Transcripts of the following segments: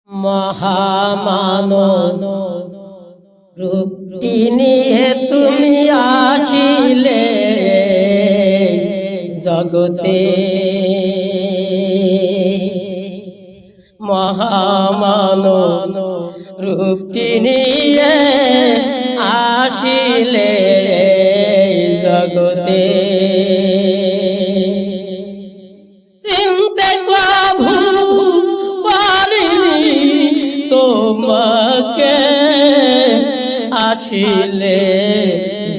মহামানব রূপটি নিয়ে তুমি আসিলে জগতে। মহামানব রূপটি নিয়ে আসিলে জগতে। চিনতে প্রভু পারিনি তোমাকে আসিলে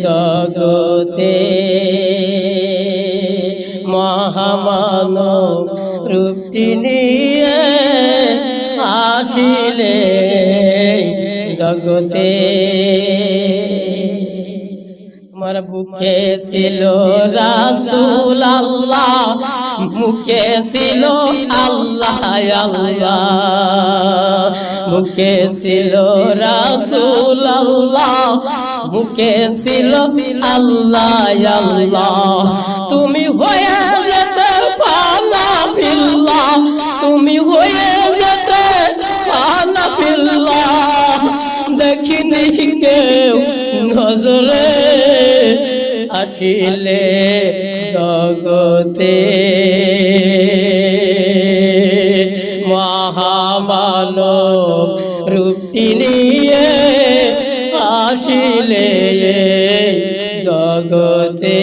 জগতে। মহামানব রূপটি নিয়ে আসিলে জগতে। তোমার বুকে ছিল রাসূল আল্লাহ, মুখে ছিল আল্লাহ আল্লাহ। মুখে ছিল রাসূল আল্লাহ, মুখে ছিল আল্লাহ আল্লাহ। তুমি হয়ে যেতে ফানা ফিল্লাহ, তুমি হয়ে যেতে ফানা ফিল্লাহ। দেখিনি কেউ নজরে আসিলে জগতে। মহামানব রূপটি নিয়ে আসিলে জগতে।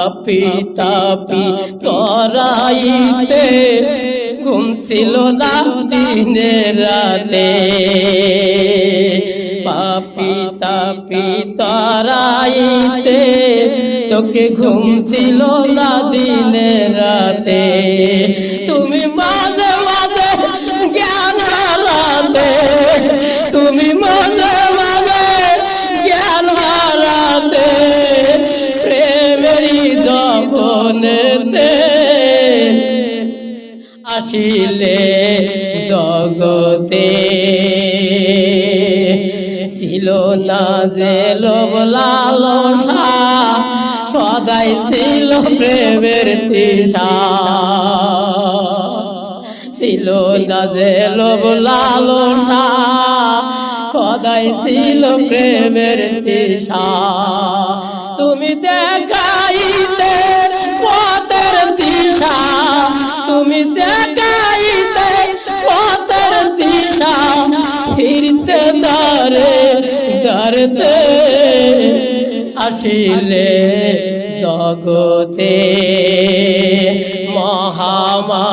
আপি তাপি তরাইতে ঘুম ছিল না দিনে রাতে। পাপি তাপি তরাইতে চোখে ঘুম ছিল না দিনে রাতে। তুমি মাঝে মাঝে জ্ঞান হারাতে, তুমি মাঝে মাঝে জ্ঞান হারাতে। প্রেমেরই দফনেতে আসিলে জগতে। ছিল না যে লোভ লালসা, সদাই ছিল প্রেমের তৃষা। ছিল না যে লোভ লালসা, সদাই ছিল প্রেমের তৃষা। তুমি দেখাইতে পথের দিশা, তুমি দেখাইতে পথের দিশা। ফিরতে দারে দারতে আসিলে জগতে। মহামানব